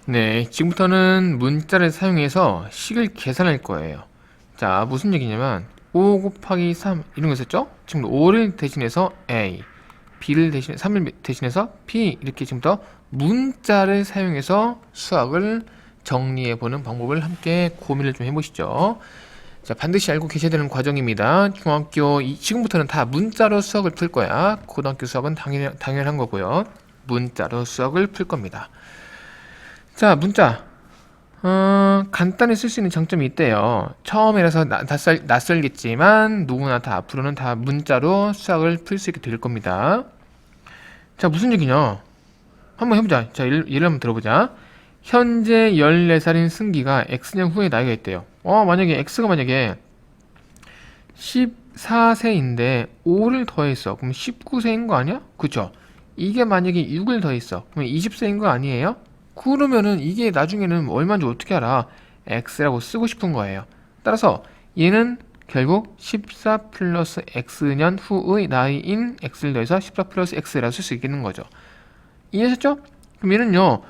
네, 지금부터는 문자를 사용해서 식을 계산할 거예요. 자, 무슨 얘기냐면 5 곱하기 3 이런 거 있었죠? 지금 5를 대신해서 A, B를 대신해 3을 대신해서 P 이렇게 지금부터 문자를 사용해서 수학을 정리해 보는 방법을 함께 고민을 좀 해보시죠. 자, 반드시 알고 계셔야 되는 과정입니다. 중학교 지금부터는 다 문자로 수학을 풀 거야. 고등학교 수학은 당연한 거고요. 문자로 수학을 풀 겁니다. 자, 문자. 간단히 쓸 수 있는 장점이 있대요. 처음이라서 낯설겠지만 누구나 다 앞으로는 다 문자로 수학을 풀 수 있게 될 겁니다. 자, 무슨 얘기냐? 한번 해보자. 자, 예를 한번 들어보자. 현재 14살인 승기가 X년 후에 나이가 있대요. 만약에 X가 만약에 14세인데 5를 더했어. 그럼 19세인 거 아니야? 그쵸? 이게 만약에 6을 더했어. 그러면 20세인 거 아니에요? 그러면은 이게 나중에는 얼마인지 어떻게 알아? X라고 쓰고 싶은 거예요. 따라서 얘는 결국 14 플러스 X년 후의 나이인 X를 더해서 14 플러스 X라고 쓸 수 있겠는 거죠. 이해하셨죠? 그럼 얘는요,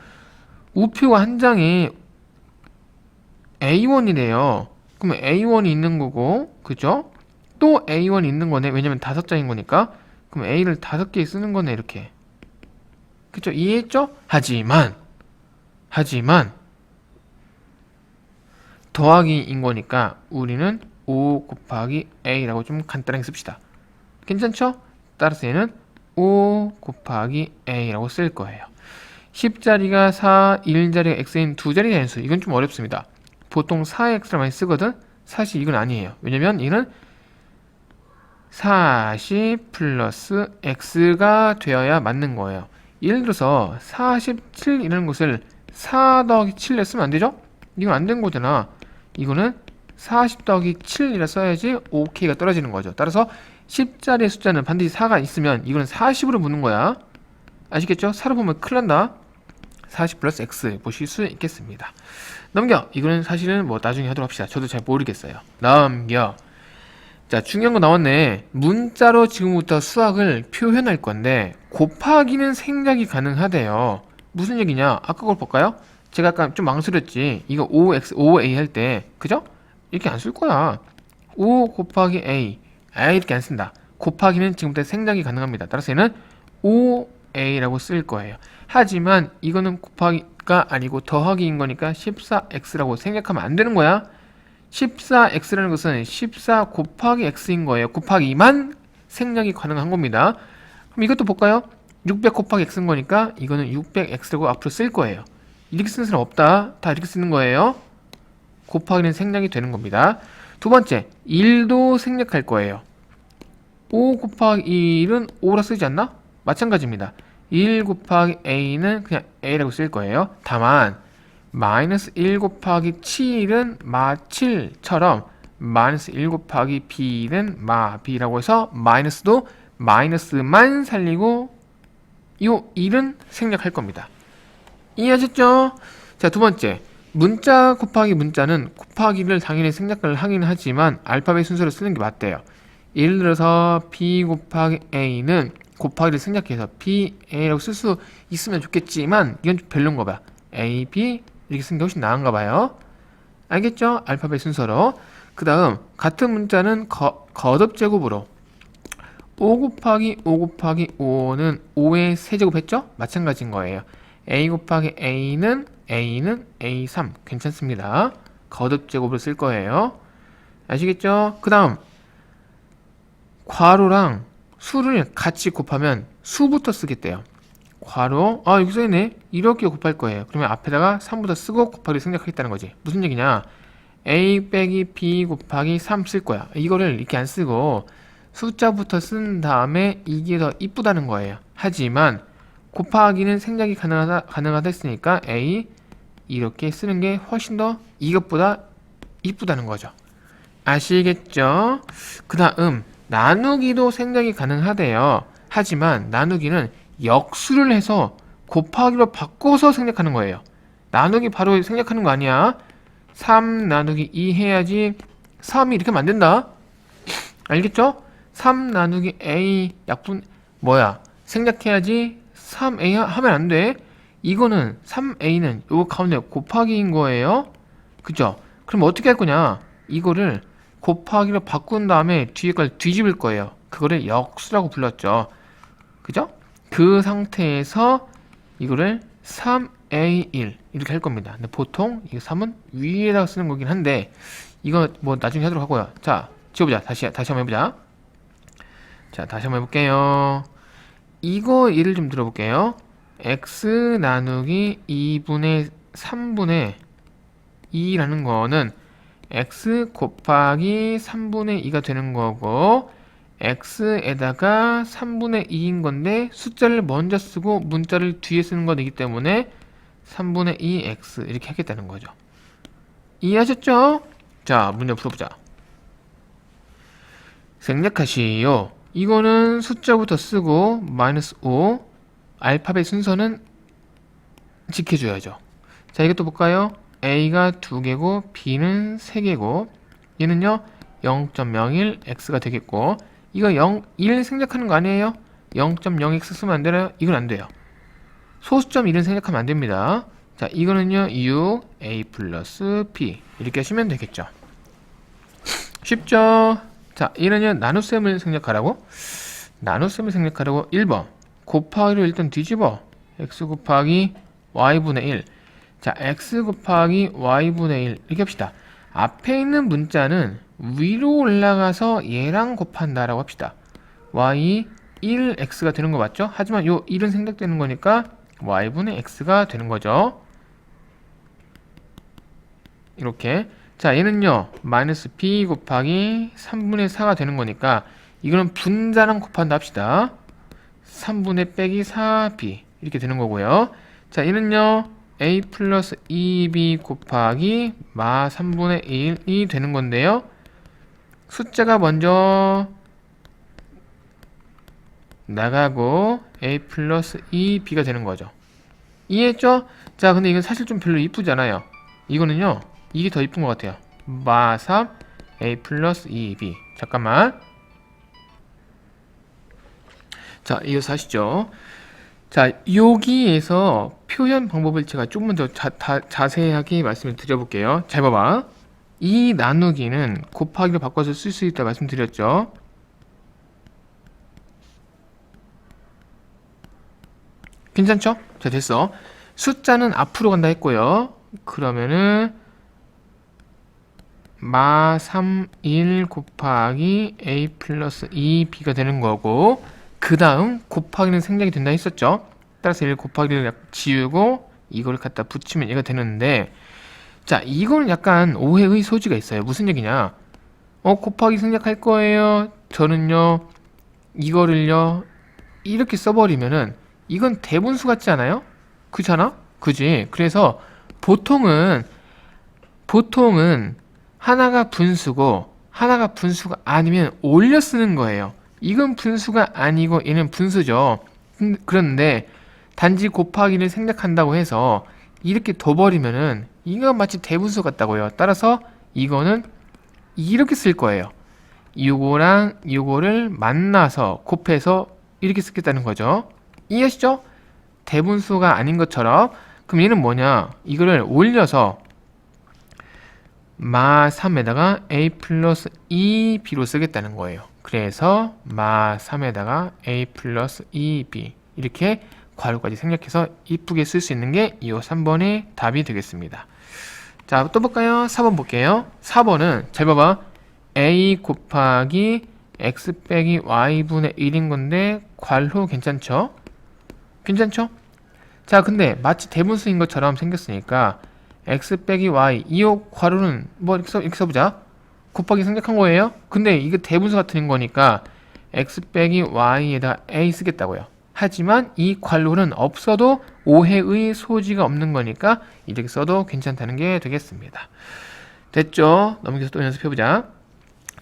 우표가 한 장에 A1이래요. 그러면 A1이 있는 거고, 그죠? 또 A1이 있는 거네. 왜냐면 5장인 거니까. 그럼 A를 5개 쓰는 거네, 이렇게. 그쵸? 이해했죠? 하지만 더하기인 거니까 우리는 5 곱하기 A라고 좀 간단하게 씁시다. 괜찮죠? 따라서 얘는 5 곱하기 A라고 쓸 거예요. 10자리가 4, 1자리가 X인 두 자리 단수. 이건 좀 어렵습니다. 보통 4의 X를 많이 쓰거든? 사실 이건 아니에요. 왜냐면 이는 40 플러스 X가 되어야 맞는 거예요. 예를 들어서 47이라는 것을 4 더하기 7에 쓰면 안 되죠? 이건 안 된 거잖아. 이거는 40 더하기 7이라 써야지 OK가 떨어지는 거죠. 따라서 10자리의 숫자는 반드시 4가 있으면 이거는 40으로 묻는 거야. 아시겠죠? 4로 보면 큰일 난다. 40 플러스 X 보실 수 있겠습니다. 넘겨. 이거는 사실은 뭐 나중에 하도록 합시다. 저도 잘 모르겠어요. 넘겨. 자, 중요한 거 나왔네. 문자로 지금부터 수학을 표현할 건데 곱하기는 생략이 가능하대요. 무슨 얘기냐? 아까 걸 볼까요? 제가 아까 좀 망설였지. 이거 5x, 5a 할 때, 그죠? 이렇게 안 쓸 거야. 5 곱하기 a. 이렇게 안 쓴다. 곱하기는 지금부터 생략이 가능합니다. 따라서 얘는 5a라고 쓸 거예요. 하지만 이거는 곱하기가 아니고 더하기인 거니까 14x라고 생략하면 안 되는 거야. 14x라는 것은 14 곱하기 x인 거예요. 곱하기만 생략이 가능한 겁니다. 그럼 이것도 볼까요? 600 곱하기 x인 거니까 이거는 600x라고 앞으로 쓸 거예요. 이렇게 쓰는 사람 없다. 다 이렇게 쓰는 거예요. 곱하기는 생략이 되는 겁니다. 두 번째, 1도 생략할 거예요. 5 곱하기 1은 5라 쓰지 않나? 마찬가지입니다. 1 곱하기 a는 그냥 a라고 쓸 거예요. 다만 마이너스 1 곱하기 7은 마7처럼 마이너스 1 곱하기 b는 마2라고 해서 마이너스도 마이너스만 살리고 이 1은 생략할 겁니다. 이해하셨죠? 자, 두 번째, 문자 곱하기 문자는 곱하기를 당연히 생략을 하긴 하지만 알파벳 순서로 쓰는 게 맞대요. 예를 들어서 b 곱하기 a는 곱하기를 생략해서 ba라고 쓸 수 있으면 좋겠지만 이건 좀 별론가 봐. a, b 이렇게 쓰는 게 훨씬 나은가 봐요. 알겠죠? 알파벳 순서로. 그 다음 같은 문자는 거듭 제곱으로 5 곱하기 5 곱하기 5는 5의 세제곱 했죠? 마찬가지인 거예요. a 곱하기 a는 a3 괜찮습니다. 거듭 제곱을 쓸 거예요. 아시겠죠? 그 다음 괄호랑 수를 같이 곱하면 수부터 쓰겠대요. 괄호 여기 써있네. 이렇게 곱할 거예요. 그러면 앞에다가 3부터 쓰고 곱하기 생략하겠다는 거지. 무슨 얘기냐? a 빼기 b 곱하기 3 쓸 거야. 이거를 이렇게 안 쓰고 숫자부터 쓴 다음에 이게 더 이쁘다는 거예요. 하지만 곱하기는 생략이 가능하다 했으니까 a 이렇게 쓰는 게 훨씬 더 이것보다 이쁘다는 거죠. 아시겠죠? 그 다음 나누기도 생략이 가능하대요. 하지만 나누기는 역수를 해서 곱하기로 바꿔서 생략하는 거예요. 나누기 바로 생략하는 거 아니야. 3 나누기 2 해야지 3이 이렇게 하면 안 된다. 알겠죠? 3 나누기 a 약분 생략해야지 3a 하면 안 돼. 이거는 3a는 요 가운데 곱하기인 거예요. 그죠? 그럼 어떻게 할 거냐? 이거를 곱하기로 바꾼 다음에 뒤에 걸 뒤집을 거예요. 그거를 역수라고 불렀죠. 그죠? 그 상태에서 이거를 3a1 이렇게 할 겁니다. 근데 보통 이 3은 위에다가 쓰는 거긴 한데 이거 뭐 나중에 하도록 하고요. 자, 지워보자. 다시 한번 해보자. 자, 다시 한번 해볼게요. 이거 예를 좀 들어볼게요. x 나누기 2분의 3분의 2라는 거는 x 곱하기 3분의 2가 되는 거고 x에다가 3분의 2인 건데 숫자를 먼저 쓰고 문자를 뒤에 쓰는 거이기 때문에 3분의 2x 이렇게 하겠다는 거죠. 이해하셨죠? 자, 문제 풀어보자. 생략하시오. 이거는 숫자부터 쓰고 마이너스 5 알파벳 순서는 지켜줘야죠. 자, 이것도 볼까요? a가 2개고 b는 3개고 얘는요 0.01 x가 되겠고 이거 1 생략하는 거 아니에요? 0.0x 쓰면 안 되나요? 이건 안 돼요. 소수점 1은 생략하면 안 됩니다. 자, 이거는요 6 a 플러스 b 이렇게 하시면 되겠죠. 쉽죠? 자, 얘는요 나눗셈을 생략하라고 1번 곱하기를 일단 뒤집어 x 곱하기 y분의 1 자, x 곱하기 y분의 1 이렇게 합시다. 앞에 있는 문자는 위로 올라가서 얘랑 곱한다라고 합시다. y 1x가 되는 거 맞죠? 하지만 요 1은 생략되는 거니까 y분의 x가 되는 거죠. 이렇게. 자, 얘는요 마이너스 b 곱하기 3분의 4가 되는 거니까 이거는 분자랑 곱한다 합시다. 3분의 빼기 4b 이렇게 되는 거고요. 자, 얘는요 a 플러스 2b 곱하기 마 3분의 1이 되는 건데요. 숫자가 먼저 나가고 a 플러스 2b가 되는 거죠. 이해했죠? 자, 근데 이건 사실 좀 별로 이쁘잖아요. 이거는요 이게 더 이쁜 것 같아요. 마 3 a 플러스 2b 잠깐만. 자, 이어서 하시죠. 자, 여기에서 표현 방법을 제가 조금 더 자세하게 말씀을 드려볼게요. 잘 봐봐. 이 나누기는 곱하기로 바꿔서 쓸 수 있다 말씀드렸죠. 괜찮죠? 자, 됐어. 숫자는 앞으로 간다 했고요. 그러면은 마 3, 1 곱하기 a 플러스 2b가 되는 거고 그 다음 곱하기는 생략이 된다 했었죠. 따라서 1 곱하기를 지우고 이걸 갖다 붙이면 얘가 되는데 자, 이거는 약간 오해의 소지가 있어요. 무슨 얘기냐? 곱하기 생략할 거예요. 저는요 이거를요 이렇게 써버리면은 이건 대분수 같지 않아요? 그렇잖아? 그지? 그래서 보통은 하나가 분수고 하나가 분수가 아니면 올려 쓰는 거예요. 이건 분수가 아니고 얘는 분수죠. 그런데 단지 곱하기를 생략한다고 해서 이렇게 둬버리면은 이거 마치 대분수 같다고요. 따라서 이거는 이렇게 쓸 거예요. 요거랑 요거를 만나서 곱해서 이렇게 쓰겠다는 거죠. 이해하시죠? 대분수가 아닌 것처럼. 그럼 얘는 뭐냐? 이거를 올려서 마 3에다가 a 플러스 2b로 쓰겠다는 거예요. 그래서 마 3에다가 a 플러스 2b 이렇게 괄호까지 생략해서 이쁘게 쓸 수 있는 게 이 3번의 답이 되겠습니다. 자, 또 볼까요? 4번 볼게요. 4번은 잘 봐봐. a 곱하기 x 빼기 y분의 1인 건데 괄호 괜찮죠? 괜찮죠? 자, 근데 마치 대분수인 것처럼 생겼으니까 x 빼기 y 이 괄호는 뭐 이렇게 써보자. 곱하기 생략한 거예요. 근데 이게 대분수 같은 거니까 x 빼기 y에다 a 쓰겠다고요. 하지만 이 괄호는 없어도 오해의 소지가 없는 거니까 이렇게 써도 괜찮다는 게 되겠습니다. 됐죠? 넘겨서 또 연습해보자.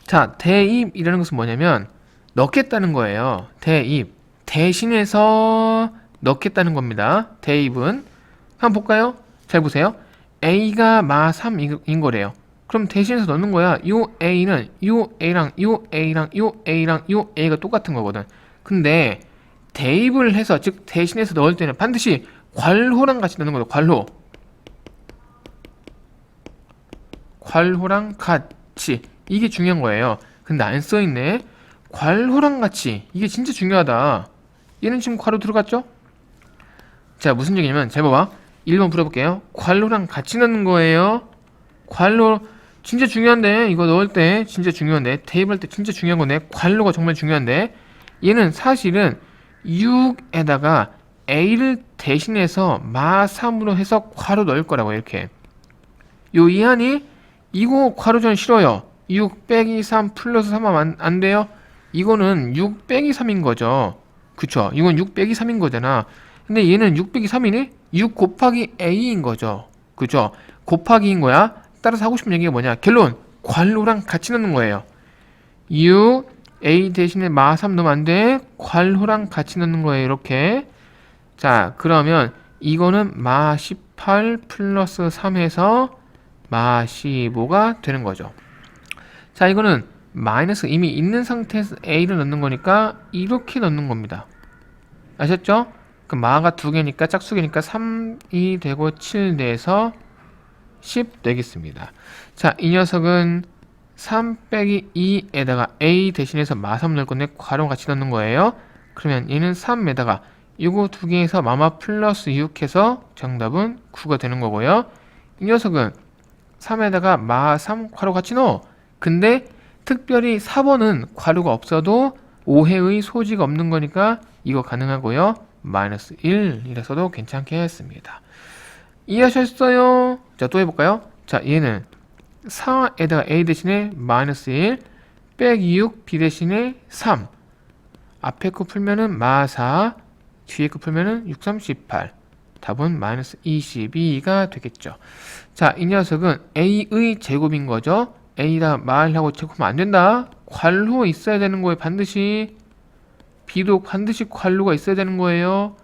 자, 대입이라는 것은 뭐냐면 넣겠다는 거예요. 대입. 대신해서 넣겠다는 겁니다. 대입은 한번 볼까요? 잘 보세요. a가 마 3인 거래요. 그럼 대신해서 넣는 거야. 요 a는 요 a랑 요 a랑 요 a랑 요 a가 똑같은 거거든. 근데 대입을 해서 즉 대신해서 넣을 때는 반드시 괄호랑 같이 넣는 거죠. 괄호랑 같이. 이게 중요한 거예요. 근데 안 써있네. 괄호랑 같이. 이게 진짜 중요하다. 얘는 지금 괄호 들어갔죠? 자, 무슨 얘기냐면 잘 봐봐. 1번 풀어볼게요. 괄호랑 같이 넣는 거예요. 괄호 진짜 중요한데, 이거 넣을 때 진짜 중요한데, 대입할 때 진짜 중요한 건데, 괄호가 정말 중요한데, 얘는 사실은 6에다가 a를 대신해서 마3으로 해서 괄호 넣을 거라고. 이렇게 요 이하니 이거 괄호 전 싫어요. 6 빼기 3 플러스 3 하면 안 돼요. 이거는 6 빼기 3인 거죠. 그쵸? 이건 6 빼기 3인 거잖아. 근데 얘는 6 빼기 3이네? 6 곱하기 a인 거죠. 그죠? 곱하기인 거야. 따라서 하고 싶은 얘기가 뭐냐? 결론! 괄호랑 같이 넣는 거예요. 6 a 대신에 마3 넣으면 안 돼. 괄호랑 같이 넣는 거예요. 이렇게. 자, 그러면 이거는 마18 플러스 3 해서 마15가 되는 거죠. 자, 이거는 마이너스 이미 있는 상태에서 a를 넣는 거니까 이렇게 넣는 겁니다. 아셨죠? 그 마가 2개니까 짝수개니까 3이 되고 7 돼서 10 되겠습니다. 자, 이 녀석은 3 빼기 2에다가 a 대신해서 마3 넣을 건데 괄호 같이 넣는 거예요. 그러면 얘는 3에다가 이거 2개에서 마마 플러스 6 해서 정답은 9가 되는 거고요. 이 녀석은 3에다가 마3 괄호 같이 넣어. 근데 특별히 4번은 괄호가 없어도 오해의 소지가 없는 거니까 이거 가능하고요. 마이너스 1이라서도 괜찮게 했습니다. 이해하셨어요? 자, 또 해볼까요? 자, 얘는 4에다가 a 대신에 마이너스 1 빼기 6 b 대신에 3 앞에 거 풀면은 마4 뒤에 거 풀면은 6, 3, 18 답은 마이너스 22가 되겠죠. 자, 이 녀석은 a의 제곱인 거죠. a다 말하고 제곱하면 안 된다. 괄호 있어야 되는 거예요. 반드시. b도 반드시 괄호가 있어야 되는 거예요.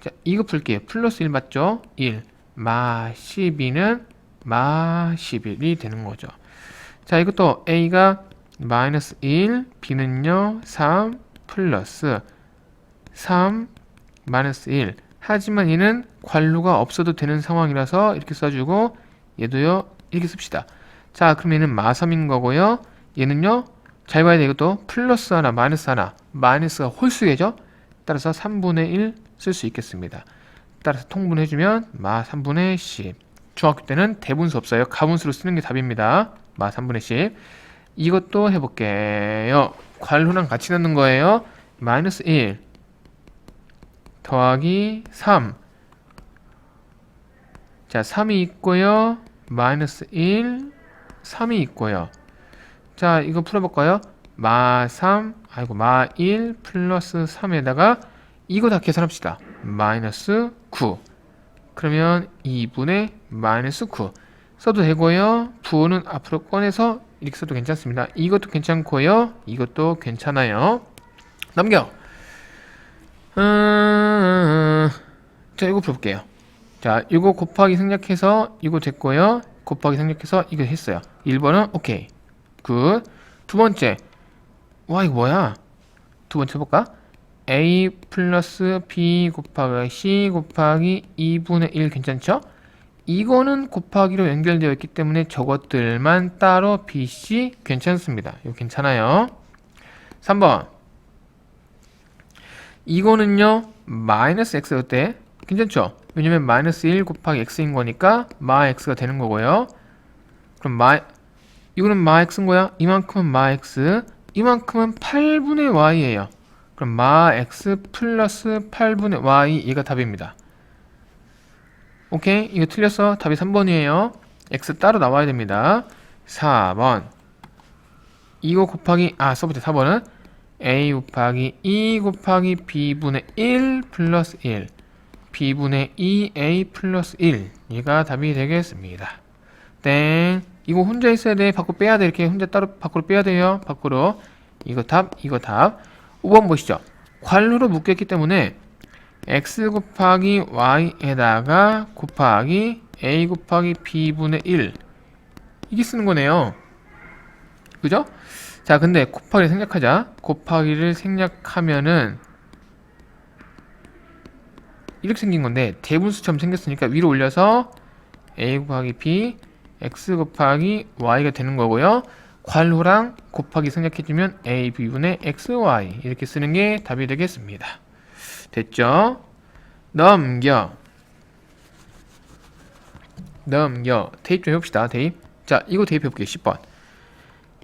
자, 이거 풀게요. 플러스 1 맞죠? 1 마 12는 마 11이 되는 거죠. 자, 이것도 a가 마이너스 1 b는요 3 플러스 3 마이너스 1 하지만 얘는 괄호가 없어도 되는 상황이라서 이렇게 써주고 얘도요 이렇게 씁시다. 자, 그럼 얘는 마3인 거고요. 얘는요 잘 봐야 돼. 이것도 플러스 하나 마이너스 하나 마이너스가 홀수겠죠. 따라서 3분의 1 쓸 수 있겠습니다. 따라서 통분해주면 마 3분의 10. 중학교 때는 대분수 없어요. 가분수로 쓰는 게 답입니다. 마 3분의 10. 이것도 해볼게요. 괄호랑 같이 넣는 거예요. 마이너스 1 더하기 3. 자, 3이 있고요. 마이너스 1 3이 있고요. 자, 이거 풀어볼까요? 마 1 플러스 3에다가 이거 다 계산합시다. 마이너스 9. 그러면 2분의 마이너스 9 써도 되고요. 부호는 앞으로 꺼내서 이렇게 써도 괜찮습니다. 이것도 괜찮고요. 이것도 괜찮아요. 넘겨. 자, 이거 풀어볼게요. 자, 이거 곱하기 생략해서 이거 됐고요. 곱하기 생략해서 이거 했어요. 1번은 오케이. 굿. 두 번째. 와, 이거 뭐야? 두 번째 해볼까? a 플러스 b 곱하기 c 곱하기 2분의 1 괜찮죠? 이거는 곱하기로 연결되어 있기 때문에 저것들만 따로 b, c 괜찮습니다. 이거 괜찮아요. 3번. 이거는요 마이너스 x 어때? 괜찮죠? 왜냐면 마이너스 1 곱하기 x인 거니까 마 x가 되는 거고요. 그럼 이거는 마 x인 거야. 이만큼은 마 x, 이만큼은 8분의 y예요. 그럼 마 x 플러스 8분의 y 얘가 답입니다. 오케이? 이거 틀렸어. 답이 3번이에요. x 따로 나와야 됩니다. 4번. 이거 곱하기 써보자. 4번은 a 곱하기 2 곱하기 b분의 1 플러스 1 b분의 2a 플러스 1 얘가 답이 되겠습니다. 땡. 이거 혼자 있어야 돼. 밖으로 빼야 돼. 이렇게 혼자 따로 밖으로 빼야 돼요. 밖으로. 이거 답, 이거 답. 5번 보시죠. 괄호로 묶였기 때문에 x 곱하기 y에다가 곱하기 a 곱하기 b분의 1 이게 쓰는 거네요. 그죠? 자, 근데 곱하기를 생략하자. 곱하기를 생략하면은 이렇게 생긴 건데 대분수처럼 생겼으니까 위로 올려서 a 곱하기 b x 곱하기 y가 되는 거고요. 괄호랑 곱하기 생략해주면 a b분의 x y 이렇게 쓰는 게 답이 되겠습니다. 됐죠? 넘겨 대입 좀 해봅시다. 대입. 자, 이거 대입해볼게요. 10번.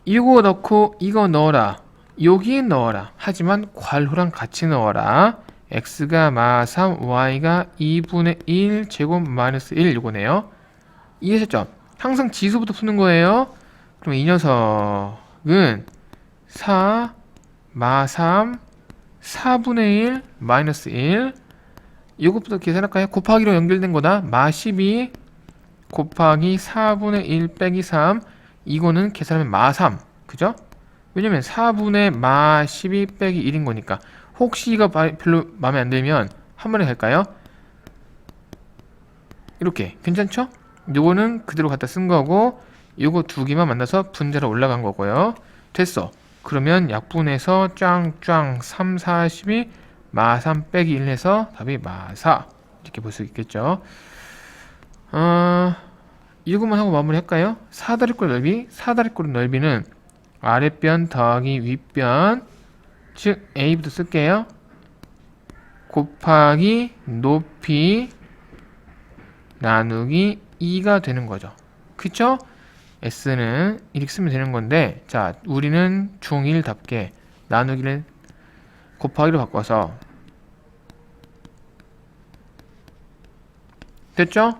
이거 넣고 이거 넣어라. 여기에 넣어라. 하지만 괄호랑 같이 넣어라. x가 마3, y가 2분의 1 제곱 마이너스 1 이거네요. 이해하셨죠? 항상 지수부터 푸는 거예요. 그럼 이 녀석은 4, 마3, 4분의 1 마이너스 1 이것부터 계산할까요? 곱하기로 연결된 거다. 마12 곱하기 4분의 1 빼기 3 이거는 계산하면 마3 그죠? 왜냐면 4분의 마12 빼기 1인 거니까 혹시 이거 별로 마음에 안 들면 한 번에 갈까요? 이렇게 괜찮죠? 요거는 그대로 갖다 쓴 거고 요거 두 개만 만나서 분자로 올라간 거고요. 됐어. 그러면 약분해서 짱짱 3, 4, 12 마3 빼기 1 해서 답이 마4 이렇게 볼 수 있겠죠. 이것만 하고 마무리 할까요? 사다리꼴 넓이. 사다리꼴 넓이는 아랫변 더하기 윗변 즉 a부터 쓸게요. 곱하기 높이 나누기 2가 되는 거죠. 그쵸? s는 이렇게 쓰면 되는 건데 자 우리는 중1답게 나누기를 곱하기로 바꿔서 됐죠?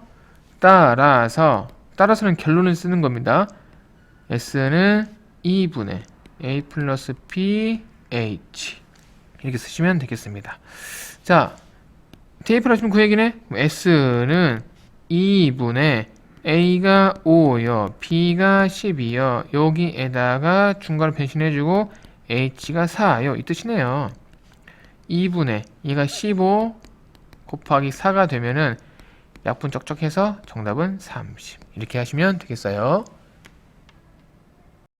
따라서는 결론을 쓰는 겁니다. s는 2분의 a 플러스 p h 이렇게 쓰시면 되겠습니다. 자 대입을 하시면 그 얘기네. s는 2분의 a가 5요 b가 10이요 여기에다가 중괄호 변신해주고 h가 4요 이 뜻이네요. 2분의 얘가 15 곱하기 4가 되면은 약분 쩍쩍해서 정답은 30 이렇게 하시면 되겠어요.